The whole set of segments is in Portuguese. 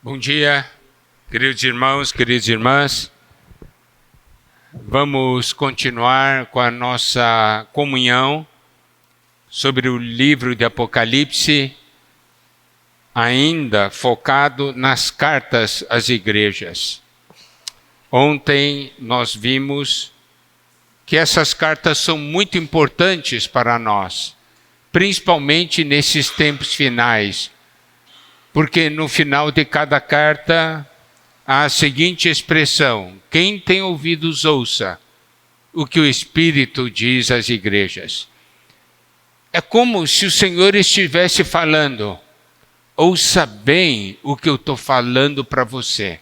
Bom dia, queridos irmãos, queridas irmãs. Vamos continuar com a nossa comunhão sobre o livro de Apocalipse, ainda focado nas cartas às igrejas. Ontem nós vimos que essas cartas são muito importantes para nós, principalmente nesses tempos finais, porque no final de cada carta há a seguinte expressão: quem tem ouvidos ouça o que o Espírito diz às igrejas. É como se o Senhor estivesse falando: ouça bem o que eu estou falando para você.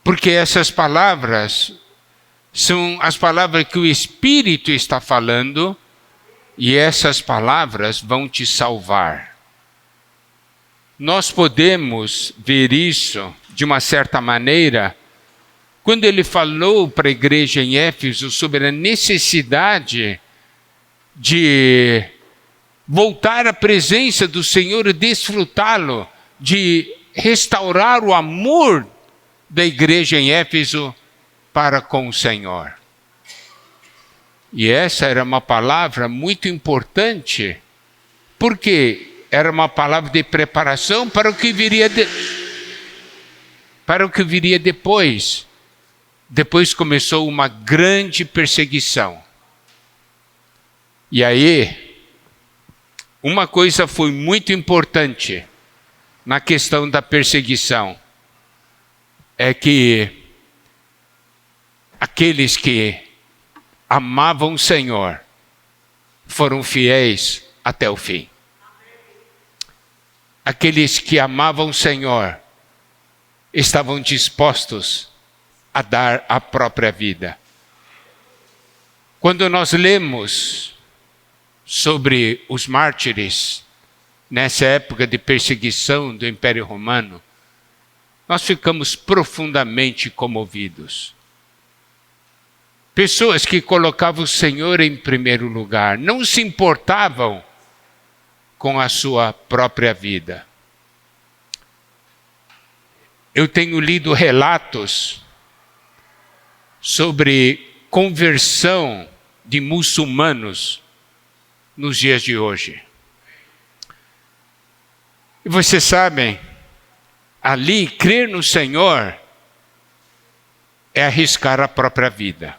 Porque essas palavras são as palavras que o Espírito está falando, e essas palavras vão te salvar. Nós podemos ver isso de uma certa maneira quando ele falou para a igreja em Éfeso sobre a necessidade de voltar à presença do Senhor e desfrutá-lo, de restaurar o amor da igreja em Éfeso para com o Senhor. E essa era uma palavra muito importante, porque era uma palavra de preparação para o que viria depois. Depois começou uma grande perseguição. E aí, uma coisa foi muito importante na questão da perseguição, é que aqueles que amavam o Senhor foram fiéis até o fim. Aqueles que amavam o Senhor estavam dispostos a dar a própria vida. Quando nós lemos sobre os mártires, nessa época de perseguição do Império Romano, nós ficamos profundamente comovidos. Pessoas que colocavam o Senhor em primeiro lugar, não se importavam com a sua própria vida. Eu tenho lido relatos sobre conversão de muçulmanos nos dias de hoje. E vocês sabem, ali crer no Senhor é arriscar a própria vida.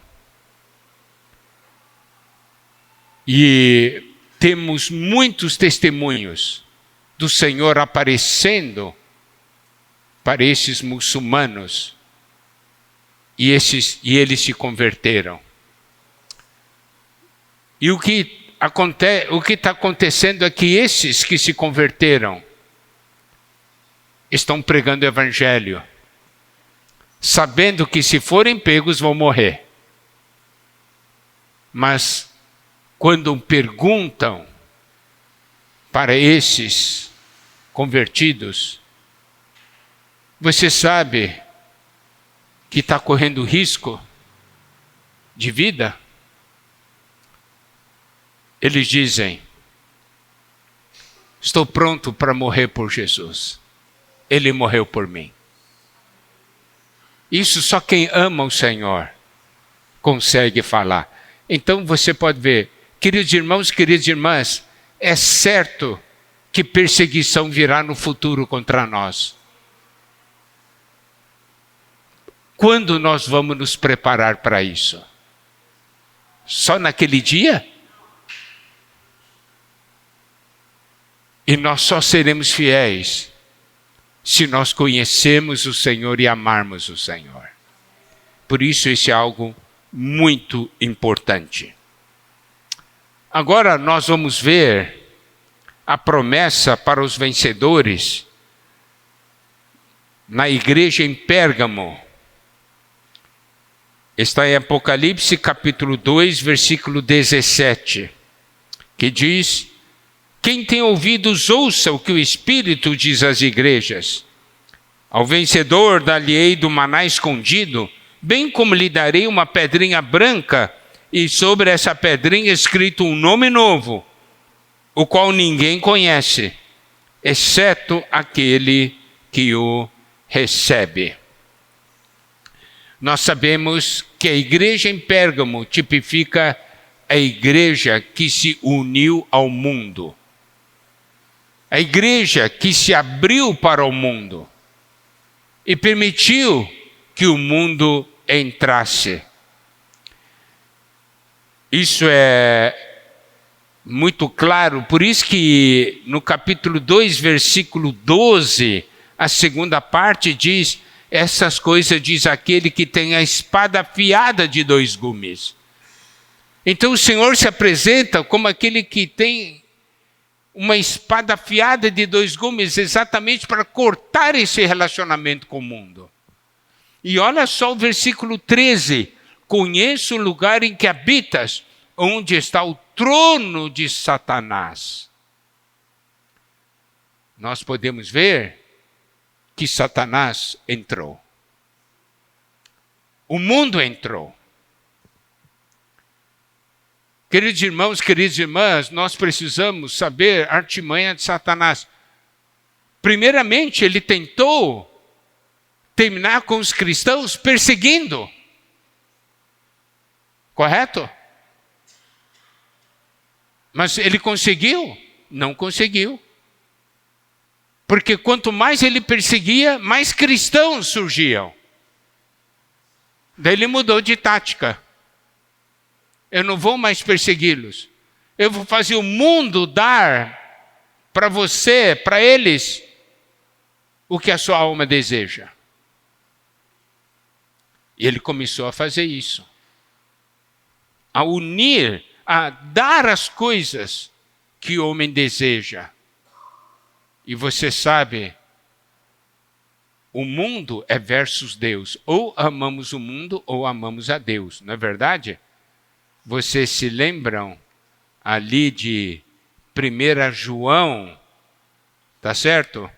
E temos muitos testemunhos do Senhor aparecendo para esses muçulmanos, e eles se converteram. E o que está acontecendo é que esses que se converteram estão pregando o Evangelho, sabendo que se forem pegos vão morrer. Mas quando perguntam para esses convertidos, você sabe que está correndo risco de vida? Eles dizem: estou pronto para morrer por Jesus. Ele morreu por mim. Isso só quem ama o Senhor consegue falar. Então você pode ver, queridos irmãos, queridas irmãs, é certo que perseguição virá no futuro contra nós. Quando nós vamos nos preparar para isso? Só naquele dia? E nós só seremos fiéis se nós conhecemos o Senhor e amarmos o Senhor. Por isso isso é algo muito importante. Agora nós vamos ver a promessa para os vencedores na igreja em Pérgamo. Está em Apocalipse capítulo 2, versículo 17, que diz: quem tem ouvidos ouça o que o Espírito diz às igrejas. Ao vencedor dar-lhe-ei do maná escondido, bem como lhe darei uma pedrinha branca, e sobre essa pedrinha escrito um nome novo, o qual ninguém conhece, exceto aquele que o recebe. Nós sabemos que a igreja em Pérgamo tipifica a igreja que se uniu ao mundo. A igreja que se abriu para o mundo e permitiu que o mundo entrasse. Isso é muito claro, por isso que no capítulo 2, versículo 12, a segunda parte diz: essas coisas diz aquele que tem a espada afiada de 2 gumes. Então o Senhor se apresenta como aquele que tem uma espada afiada de 2 gumes, exatamente para cortar esse relacionamento com o mundo. E olha só o versículo 13: conheço o lugar em que habitas, onde está o trono de Satanás. Nós podemos ver que Satanás entrou. O mundo entrou. Queridos irmãos, queridas irmãs, nós precisamos saber a artimanha de Satanás. Primeiramente, ele tentou terminar com os cristãos perseguindo. Correto? Mas ele conseguiu? Não conseguiu. Porque quanto mais ele perseguia, mais cristãos surgiam. Daí ele mudou de tática. Eu não vou mais persegui-los. Eu vou fazer o mundo dar para você, para eles, o que a sua alma deseja. E ele começou a fazer isso. A unir, a dar as coisas que o homem deseja. E você sabe, o mundo é versus Deus. Ou amamos o mundo ou amamos a Deus, não é verdade? Vocês se lembram ali de 1 João, tá certo?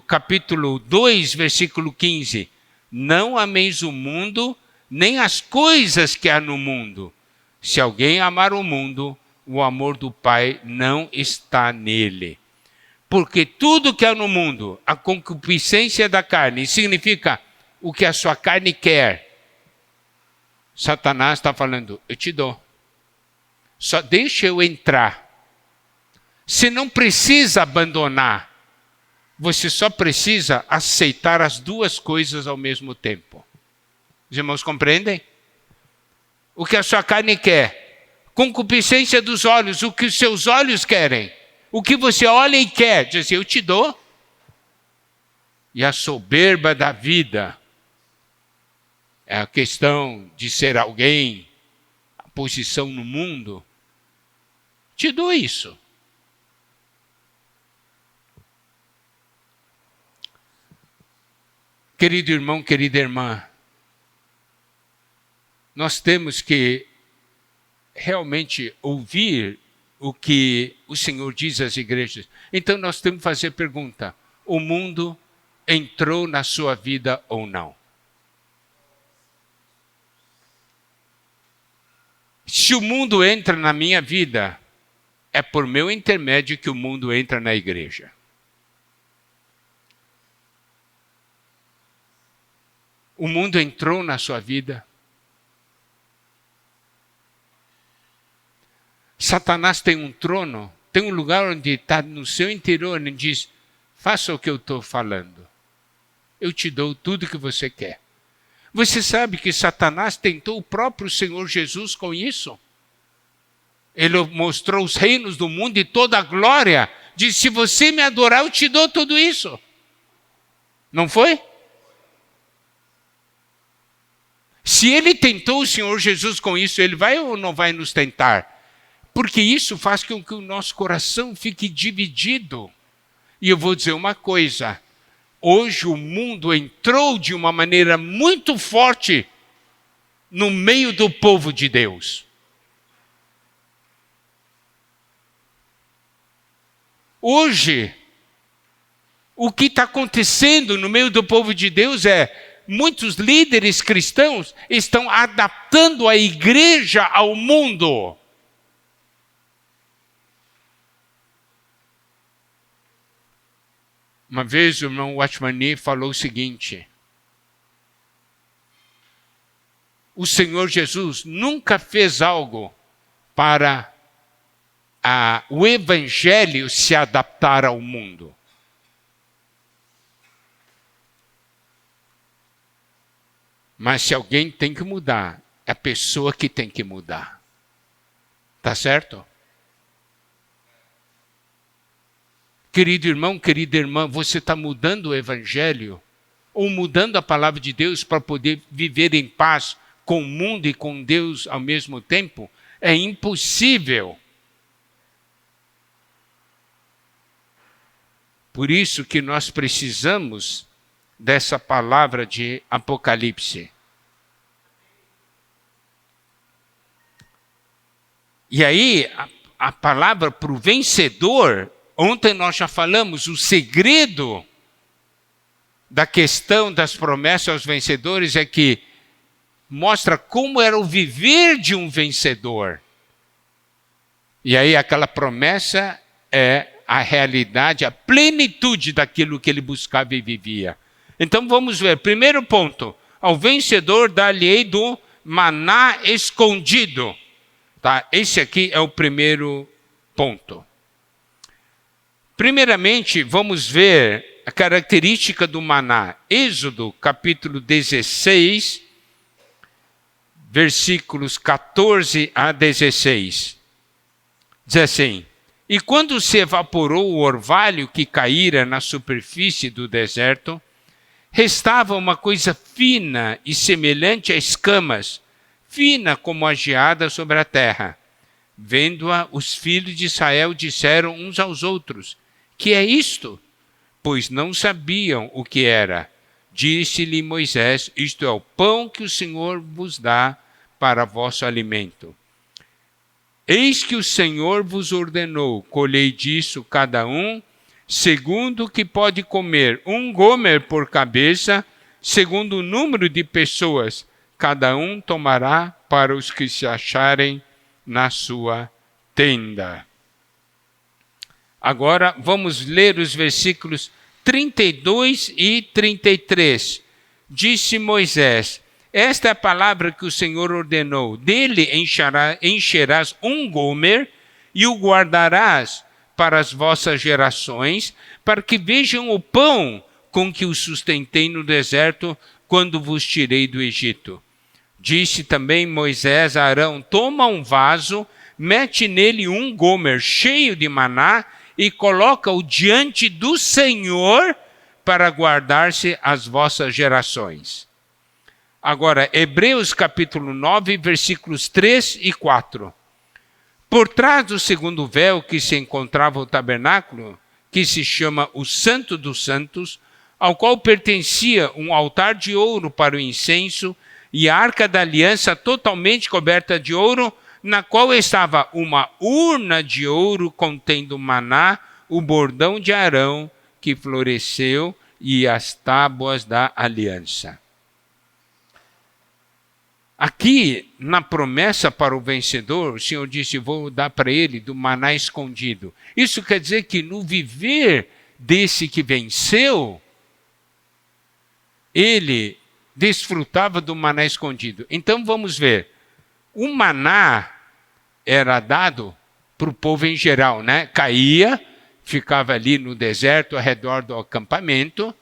Capítulo 2, versículo 15. Não ameis o mundo, nem as coisas que há no mundo. Se alguém amar o mundo, o amor do Pai não está nele. Porque tudo que há no mundo, a concupiscência da carne, significa o que a sua carne quer. Satanás está falando: eu te dou. Só deixa eu entrar. Você não precisa abandonar. Você só precisa aceitar as duas coisas ao mesmo tempo. Os irmãos compreendem? O que a sua carne quer. Concupiscência dos olhos, o que os seus olhos querem. O que você olha e quer. Diz assim: eu te dou. E a soberba da vida é a questão de ser alguém, a posição no mundo. Te dou isso. Querido irmão, querida irmã, nós temos que realmente ouvir o que o Senhor diz às igrejas. Então nós temos que fazer a pergunta: o mundo entrou na sua vida ou não? Se o mundo entra na minha vida, é por meu intermédio que o mundo entra na igreja. O mundo entrou na sua vida. Satanás tem um trono, tem um lugar onde está no seu interior, onde diz: faça o que eu estou falando. Eu te dou tudo que você quer. Você sabe que Satanás tentou o próprio Senhor Jesus com isso? Ele mostrou os reinos do mundo e toda a glória. Disse: se você me adorar, eu te dou tudo isso. Não foi? Se ele tentou o Senhor Jesus com isso, ele vai ou não vai nos tentar? Porque isso faz com que o nosso coração fique dividido. E eu vou dizer uma coisa: hoje o mundo entrou de uma maneira muito forte no meio do povo de Deus. Hoje, o que está acontecendo no meio do povo de Deus é: muitos líderes cristãos estão adaptando a igreja ao mundo. Uma vez o irmão Watchmani falou o seguinte: o Senhor Jesus nunca fez algo para o Evangelho se adaptar ao mundo. Mas se alguém tem que mudar, é a pessoa que tem que mudar. Tá certo? Querido irmão, querida irmã, você está mudando o Evangelho ou mudando a palavra de Deus para poder viver em paz com o mundo e com Deus ao mesmo tempo? É impossível. Por isso que nós precisamos dessa palavra de Apocalipse. E aí, a palavra para o vencedor, ontem nós já falamos, o segredo da questão das promessas aos vencedores é que mostra como era o viver de um vencedor. E aí aquela promessa é a realidade, a plenitude daquilo que ele buscava e vivia. Então vamos ver, primeiro ponto, ao vencedor dar-lhe-ei do maná escondido. Tá? Esse aqui é o primeiro ponto. Primeiramente, vamos ver a característica do maná. Êxodo, capítulo 16, versículos 14 a 16. Diz assim: e quando se evaporou o orvalho que caíra na superfície do deserto, restava uma coisa fina e semelhante a escamas, fina como a geada sobre a terra. Vendo-a, os filhos de Israel disseram uns aos outros: que é isto? Pois não sabiam o que era. Disse-lhe Moisés: isto é o pão que o Senhor vos dá para vosso alimento. Eis que o Senhor vos ordenou: colhei disso cada um, segundo o que pode comer, 1 gomer por cabeça, segundo o número de pessoas, cada um tomará para os que se acharem na sua tenda. Agora vamos ler os versículos 32 e 33. Disse Moisés: esta é a palavra que o Senhor ordenou. Dele encherás 1 gomer e o guardarás para as vossas gerações, para que vejam o pão com que os sustentei no deserto, quando vos tirei do Egito. Disse também Moisés a Arão: toma um vaso, mete nele 1 gomer cheio de maná e coloca-o diante do Senhor para guardar-se as vossas gerações. Agora, Hebreus capítulo 9, versículos 3 e 4. Por trás do segundo véu que se encontrava o tabernáculo, que se chama o Santo dos Santos, ao qual pertencia um altar de ouro para o incenso e a arca da aliança totalmente coberta de ouro, na qual estava uma urna de ouro contendo maná, o bordão de Arão que floresceu e as tábuas da aliança. Aqui, na promessa para o vencedor, o Senhor disse: vou dar para ele do maná escondido. Isso quer dizer que no viver desse que venceu, ele desfrutava do maná escondido. Então vamos ver. O maná era dado para o povo em geral, né? Caía, ficava ali no deserto, ao redor do acampamento,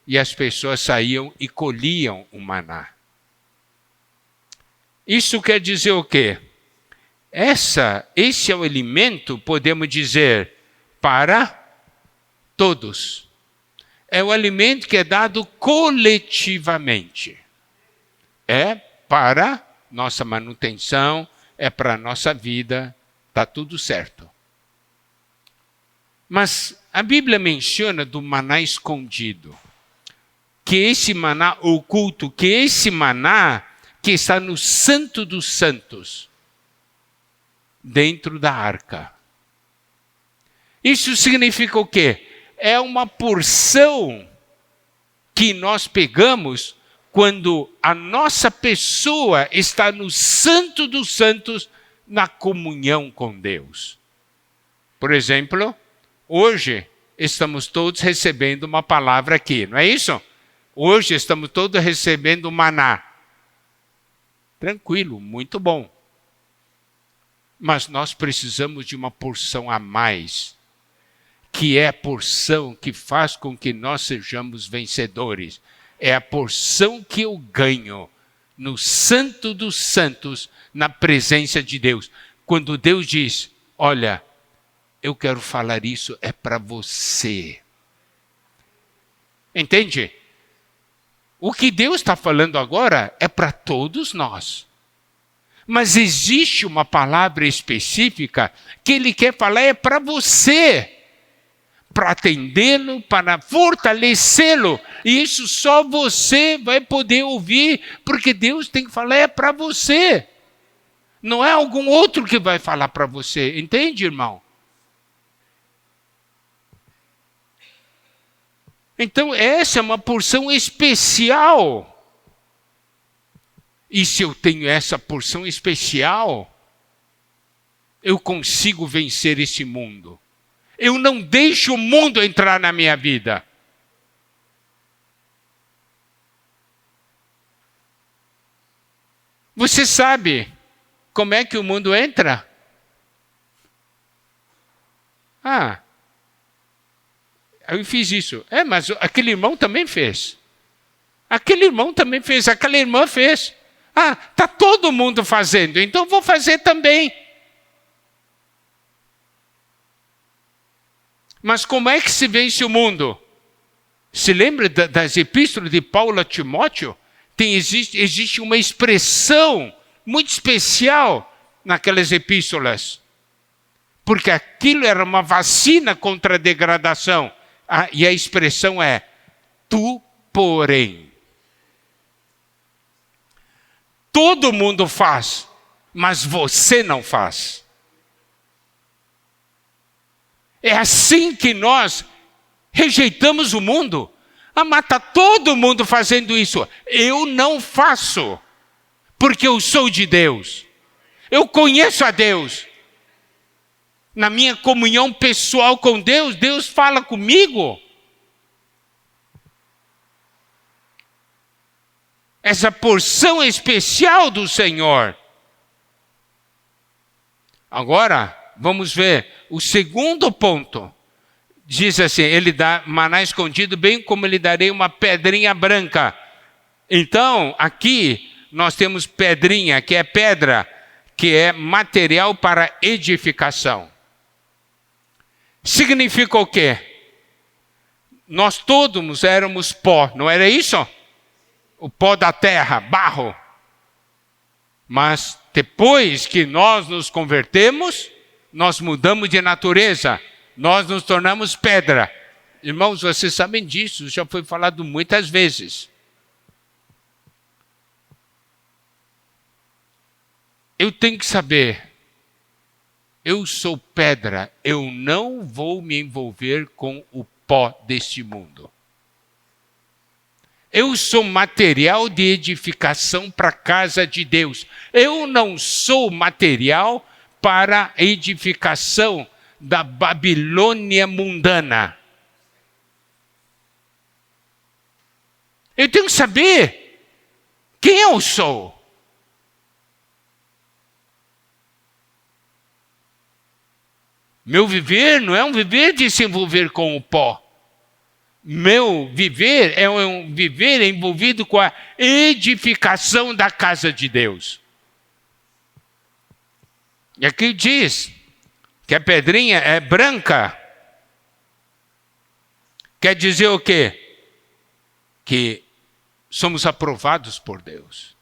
e as pessoas saíam e colhiam o maná. Isso quer dizer o quê? Esse é o alimento, podemos dizer, para todos. É o alimento que é dado coletivamente. É para nossa manutenção, é para a nossa vida, está tudo certo. Mas a Bíblia menciona do maná escondido, que esse maná oculto, que esse maná que está no Santo dos Santos, dentro da arca. Isso significa o quê? É uma porção que nós pegamos quando a nossa pessoa está no Santo dos Santos, na comunhão com Deus. Por exemplo, hoje estamos todos recebendo uma palavra aqui, não é isso? Hoje estamos todos recebendo maná. Tranquilo, muito bom. Mas nós precisamos de uma porção a mais, que é a porção que faz com que nós sejamos vencedores. É a porção que eu ganho no Santo dos Santos, na presença de Deus. Quando Deus diz, olha, eu quero falar isso, é para você. Entende? O que Deus está falando agora é para todos nós. Mas existe uma palavra específica que Ele quer falar, é para você. Para atendê-lo, para fortalecê-lo. E isso só você vai poder ouvir, porque Deus tem que falar, é para você. Não é algum outro que vai falar para você. Entende, irmão? Então, essa é uma porção especial. E se eu tenho essa porção especial, eu consigo vencer esse mundo. Eu não deixo o mundo entrar na minha vida. Você sabe como é que o mundo entra? Eu fiz isso. Mas aquele irmão também fez. Aquele irmão também fez. Aquela irmã fez. Está todo mundo fazendo, então vou fazer também. Mas como é que se vence o mundo? Se lembra das epístolas de Paulo a Timóteo? Existe uma expressão muito especial naquelas epístolas. Porque aquilo era uma vacina contra a degradação. E a expressão é, tu, porém. Todo mundo faz, mas você não faz. É assim que nós rejeitamos o mundo. Mas está todo mundo fazendo isso. Eu não faço, porque eu sou de Deus. Eu conheço a Deus. Na minha comunhão pessoal com Deus, Deus fala comigo. Essa porção especial do Senhor. Agora, vamos ver o segundo ponto. Diz assim, ele dá maná escondido, bem como lhe darei uma pedrinha branca. Então, aqui nós temos pedrinha, que é pedra, que é material para edificação. Significa o quê? Nós todos éramos pó, não era isso? O pó da terra, barro. Mas depois que nós nos convertemos, nós mudamos de natureza. Nós nos tornamos pedra. Irmãos, vocês sabem disso, já foi falado muitas vezes. Eu tenho que saber, eu sou pedra, eu não vou me envolver com o pó deste mundo. Eu sou material de edificação para a casa de Deus. Eu não sou material para a edificação da Babilônia mundana. Eu tenho que saber quem eu sou. Meu viver não é um viver de se envolver com o pó. Meu viver é um viver envolvido com a edificação da casa de Deus. E aqui diz que a pedrinha é branca. Quer dizer o quê? Que somos aprovados por Deus.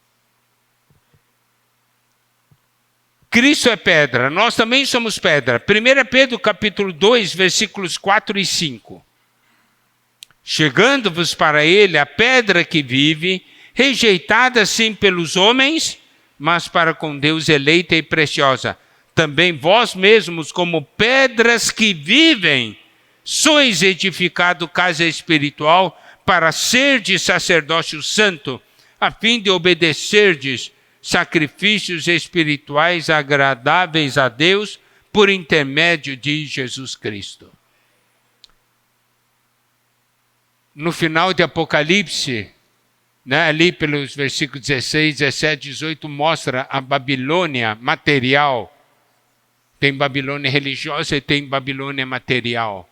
Cristo é pedra, nós também somos pedra. 1 Pedro capítulo 2, versículos 4 e 5. Chegando-vos para ele a pedra que vive, rejeitada sim pelos homens, mas para com Deus eleita e preciosa. Também vós mesmos, como pedras que vivem, sois edificado casa espiritual para serdes sacerdócio santo, a fim de obedecerdes sacrifícios espirituais agradáveis a Deus por intermédio de Jesus Cristo. no final de Apocalipse, né, ali pelos versículos 16, 17, 18, mostra a Babilônia material. Tem Babilônia religiosa e tem Babilônia material.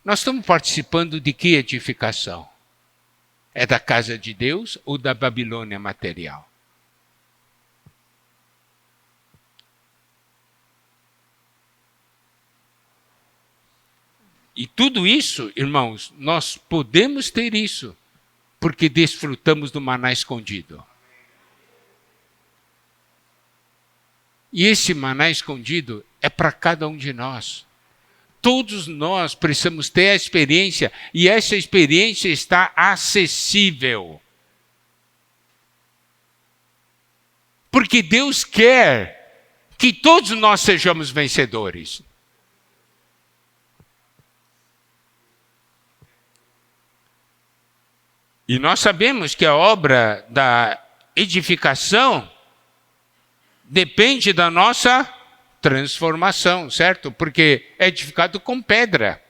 Nós estamos participando de que edificação? É da casa de Deus ou da Babilônia material? E tudo isso, irmãos, nós podemos ter isso, porque desfrutamos do maná escondido. E esse maná escondido é para cada um de nós. Todos nós precisamos ter a experiência, e essa experiência está acessível. Porque Deus quer que todos nós sejamos vencedores. E nós sabemos que a obra da edificação depende da nossa transformação, certo? Porque é edificado com pedra,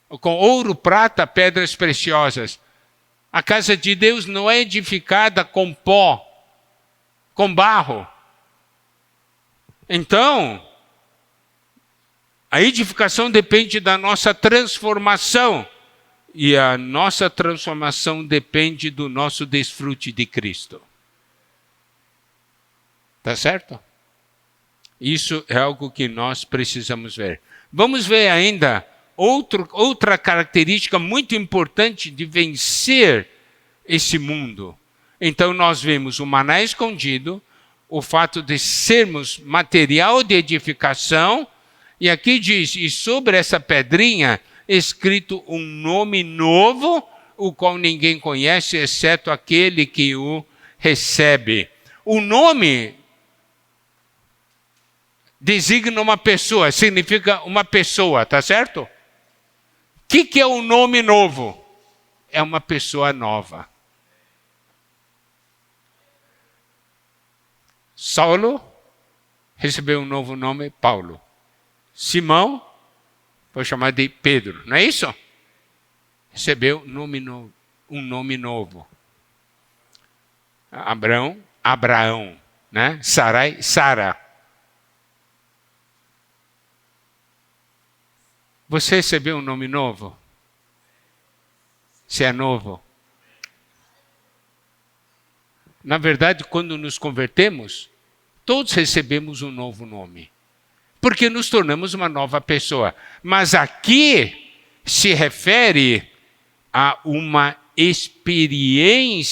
com ouro, prata, pedras preciosas. A casa de Deus não é edificada com pó, com barro. Então, a edificação depende da nossa transformação. E a nossa transformação depende do nosso desfrute de Cristo. Tá certo? Isso é algo que nós precisamos ver. Vamos ver ainda outra característica muito importante de vencer esse mundo. Então nós vemos o maná escondido, o fato de sermos material de edificação, e aqui diz, e sobre essa pedrinha, escrito um nome novo, o qual ninguém conhece, exceto aquele que o recebe. O nome designa uma pessoa, significa uma pessoa, tá certo? O que é um nome novo? É uma pessoa nova. Saulo recebeu um novo nome, Paulo. Simão foi chamado de Pedro, não é isso? Recebeu um nome novo. Abraão, né? Sarai, Sara. Você recebeu um nome novo? Se é novo? Na verdade, quando nos convertemos, todos recebemos um novo nome. Porque nos tornamos uma nova pessoa. Mas aqui se refere a uma experiência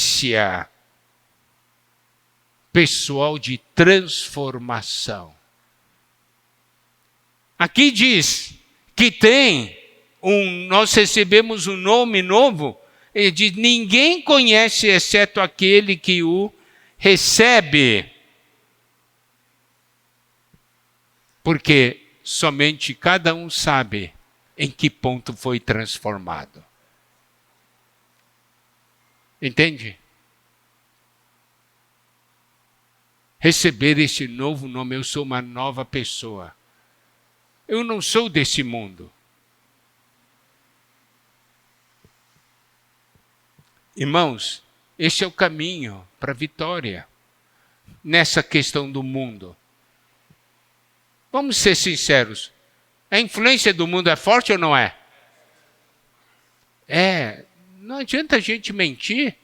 pessoal de transformação. Aqui diz que nós recebemos um nome novo, ele diz, ninguém conhece exceto aquele que o recebe. Porque somente cada um sabe em que ponto foi transformado. Entende? Receber esse novo nome, eu sou uma nova pessoa. Eu não sou desse mundo. Irmãos, esse é o caminho para a vitória nessa questão do mundo. Vamos ser sinceros. A influência do mundo é forte ou não é? Não adianta a gente mentir.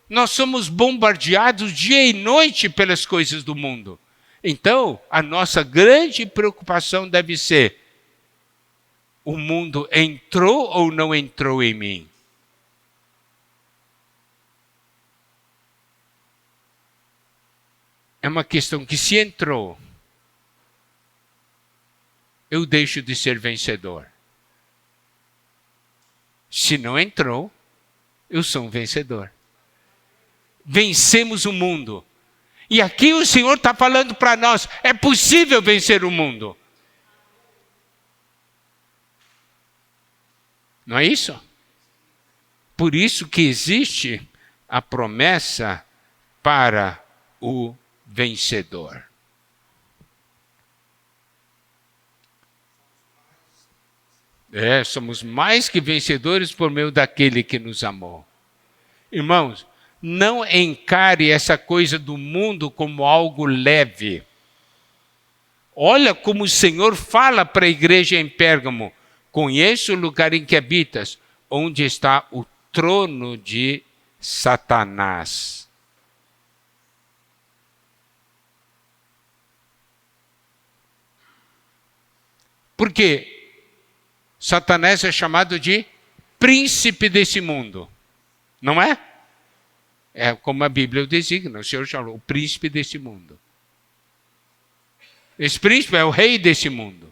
Nós somos bombardeados dia e noite pelas coisas do mundo. Então, a nossa grande preocupação deve ser: o mundo entrou ou não entrou em mim? É uma questão que, se entrou, eu deixo de ser vencedor. Se não entrou, eu sou um vencedor. Vencemos o mundo. E aqui o Senhor está falando para nós, é possível vencer o mundo. Não é isso? Por isso que existe a promessa para o vencedor. Somos mais que vencedores por meio daquele que nos amou. Irmãos, não encare essa coisa do mundo como algo leve. Olha como o Senhor fala para a igreja em Pérgamo: conheço o lugar em que habitas, onde está o trono de Satanás. Por quê? Satanás é chamado de príncipe desse mundo, não é? É como a Bíblia o designa, o Senhor chamou o príncipe desse mundo. Esse príncipe é o rei desse mundo.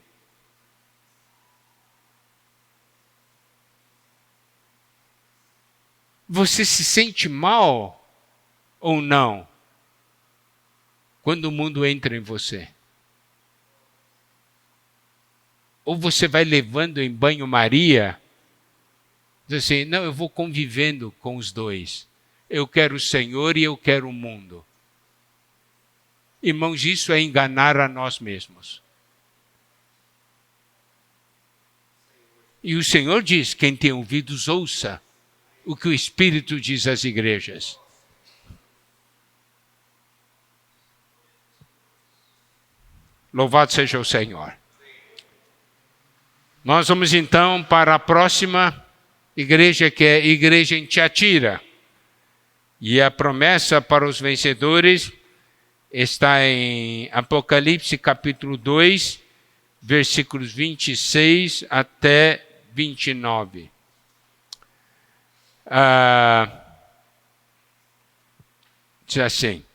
Você se sente mal ou não quando o mundo entra em você? Ou você vai levando em banho-maria, diz assim: não, eu vou convivendo com os dois. Eu quero o Senhor e eu quero o mundo. Irmãos, isso é enganar a nós mesmos. E o Senhor diz: quem tem ouvidos, ouça o que o Espírito diz às igrejas. Louvado seja o Senhor. Nós vamos então para a próxima igreja, que é a igreja em Tiatira. E a promessa para os vencedores está em Apocalipse capítulo 2, versículos 26 até 29. Diz assim: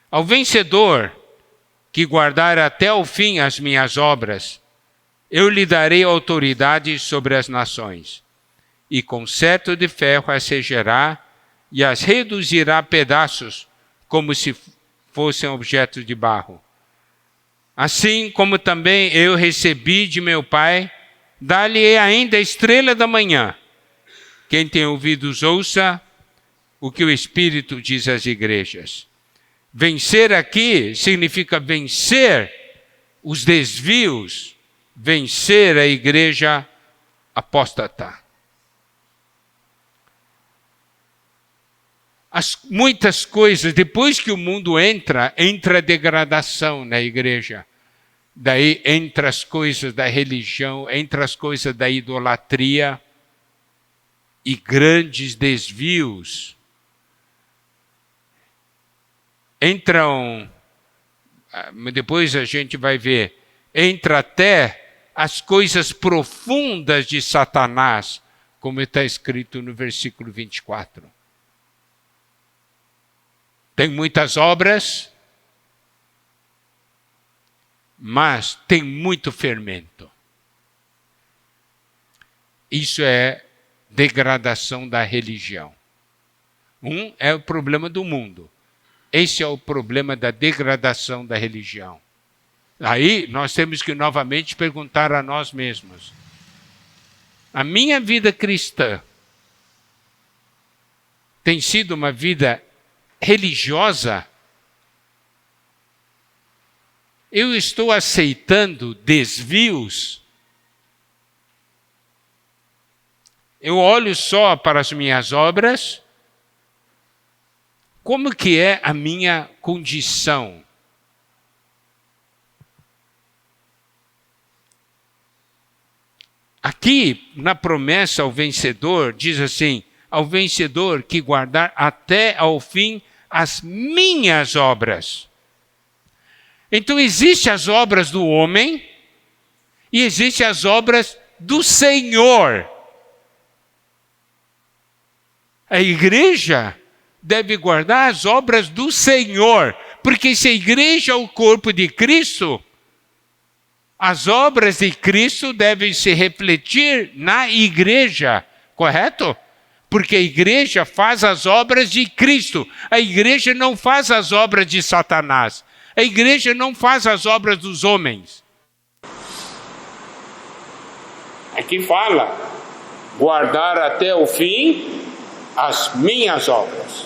ao vencedor que guardar até o fim as minhas obras, eu lhe darei autoridade sobre as nações, e com cetro de ferro as regerá e as reduzirá a pedaços, como se fossem objetos de barro. Assim como também eu recebi de meu Pai, dá-lhe ainda a estrela da manhã. Quem tem ouvidos, ouça o que o Espírito diz às igrejas. Vencer aqui significa vencer os desvios, vencer a igreja apóstata. Muitas coisas, depois que o mundo entra a degradação na igreja. Daí entra as coisas da religião, entra as coisas da idolatria e grandes desvios. Entram, depois a gente vai ver, entra até as coisas profundas de Satanás, como está escrito no versículo 24. Tem muitas obras, mas tem muito fermento. Isso é degradação da religião. É o problema do mundo. Esse é o problema da degradação da religião. Aí nós temos que novamente perguntar a nós mesmos: a minha vida cristã tem sido uma vida religiosa? Eu estou aceitando desvios? Eu olho só para as minhas obras? Como que é a minha condição? Aqui, na promessa ao vencedor, diz assim: ao vencedor que guardar até ao fim as minhas obras. Então, existem as obras do homem e existem as obras do Senhor. A igreja deve guardar as obras do Senhor, porque se a igreja é o corpo de Cristo, as obras de Cristo devem se refletir na igreja, correto? Porque a igreja faz as obras de Cristo. A igreja não faz as obras de Satanás. A igreja não faz as obras dos homens. Aqui fala: guardar até o fim as minhas obras.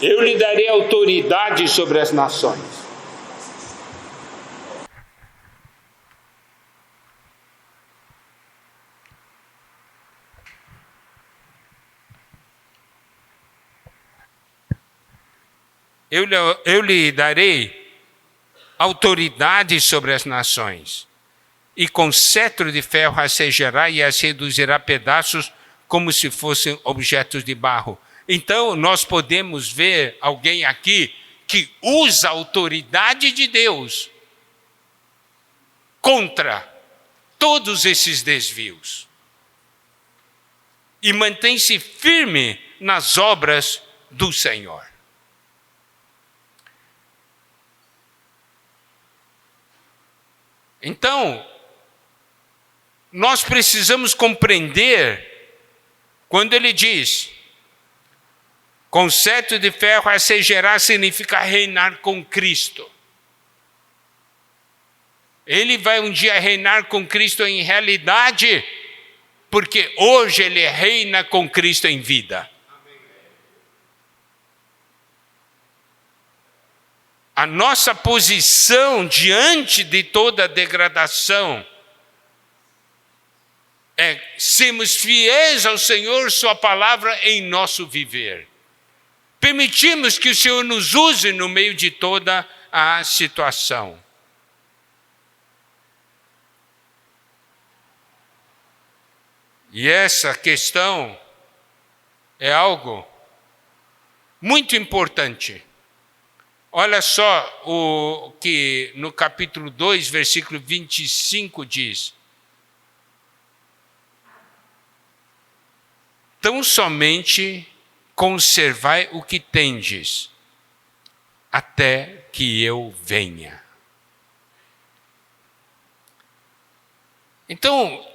Eu lhe darei autoridade sobre as nações. eu lhe darei autoridade sobre as nações, e com cetro de ferro rastejará e as reduzirá a pedaços como se fossem objetos de barro. Então, nós podemos ver alguém aqui que usa a autoridade de Deus contra todos esses desvios e mantém-se firme nas obras do Senhor. Então, nós precisamos compreender quando ele diz: com cetro de ferro rastejará, significa reinar com Cristo. Ele vai um dia reinar com Cristo em realidade, porque hoje ele reina com Cristo em vida. A nossa posição diante de toda a degradação é sermos fiéis ao Senhor, sua palavra em nosso viver. Permitimos que o Senhor nos use no meio de toda a situação. E essa questão é algo muito importante. Olha só o que no capítulo 2, versículo 25 diz: tão somente conservai o que tendes, até que eu venha. Então,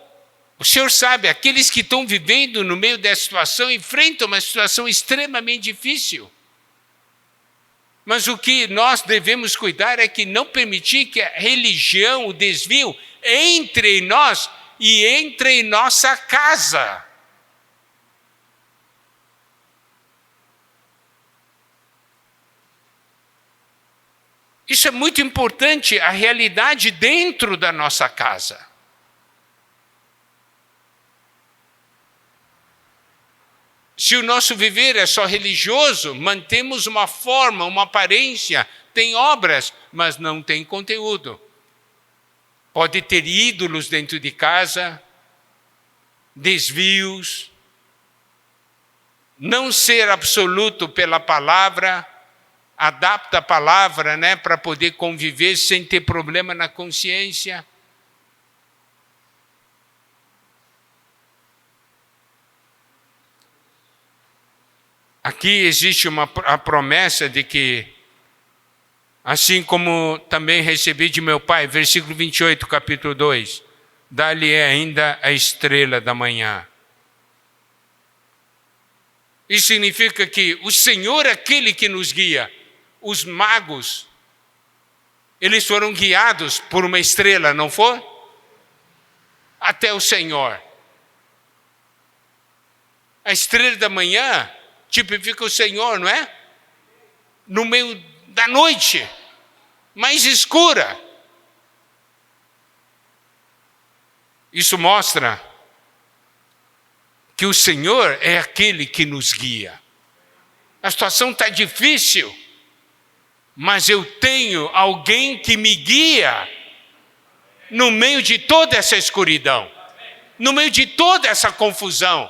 o Senhor sabe, aqueles que estão vivendo no meio dessa situação enfrentam uma situação extremamente difícil. Mas o que nós devemos cuidar é que não permitir que a religião, o desvio, entre em nós e entre em nossa casa. Isso é muito importante, a realidade dentro da nossa casa. Se o nosso viver é só religioso, mantemos uma forma, uma aparência, tem obras, mas não tem conteúdo. Pode ter ídolos dentro de casa, desvios, não ser absoluto pela palavra, adapta a palavra, para poder conviver sem ter problema na consciência. Aqui existe a promessa de que, assim como também recebi de meu Pai, versículo 28, capítulo 2, dá-lhe ainda a estrela da manhã. Isso significa que o Senhor é aquele que nos guia. Os magos, eles foram guiados por uma estrela, não foi? Até o Senhor. A estrela da manhã tipifica o Senhor, não é? No meio da noite, mais escura. Isso mostra que o Senhor é aquele que nos guia. A situação está difícil, mas eu tenho alguém que me guia no meio de toda essa escuridão, no meio de toda essa confusão.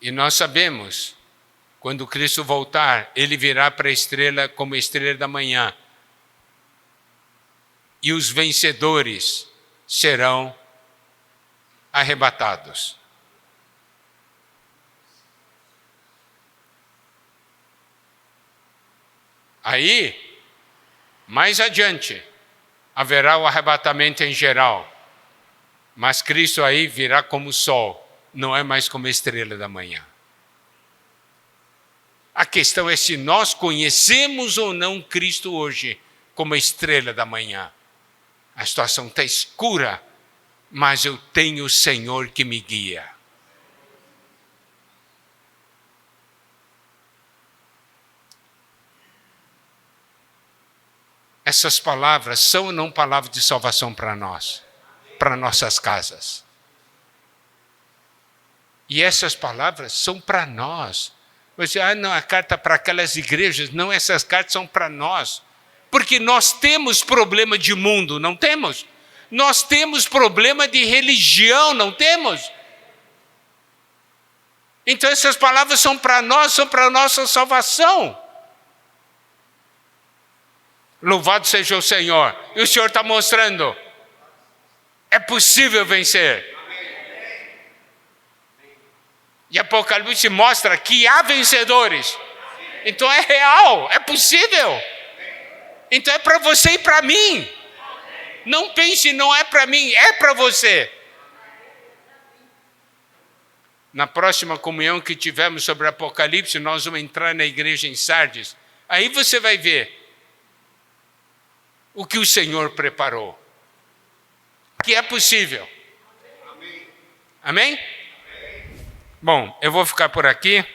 E nós sabemos, quando Cristo voltar, ele virá para a estrela como a estrela da manhã. E os vencedores serão arrebatados. Aí, mais adiante, haverá o arrebatamento em geral. Mas Cristo aí virá como o sol. Não é mais como a estrela da manhã. A questão é se nós conhecemos ou não Cristo hoje como a estrela da manhã. A situação está escura, mas eu tenho o Senhor que me guia. Essas palavras são ou não palavras de salvação para nós, para nossas casas? E essas palavras são para nós. Você, não, a carta para aquelas igrejas. Não, essas cartas são para nós. Porque nós temos problema de mundo, não temos? Nós temos problema de religião, não temos? Então essas palavras são para nós, são para a nossa salvação. Louvado seja o Senhor. E o Senhor está mostrando. É possível vencer. E Apocalipse mostra que há vencedores. Então é real, é possível. Então é para você e para mim. Não pense, não é para mim, é para você. Na próxima comunhão que tivermos sobre Apocalipse, nós vamos entrar na igreja em Sardes. Aí você vai ver o que o Senhor preparou. Que é possível. Amém? Bom, eu vou ficar por aqui.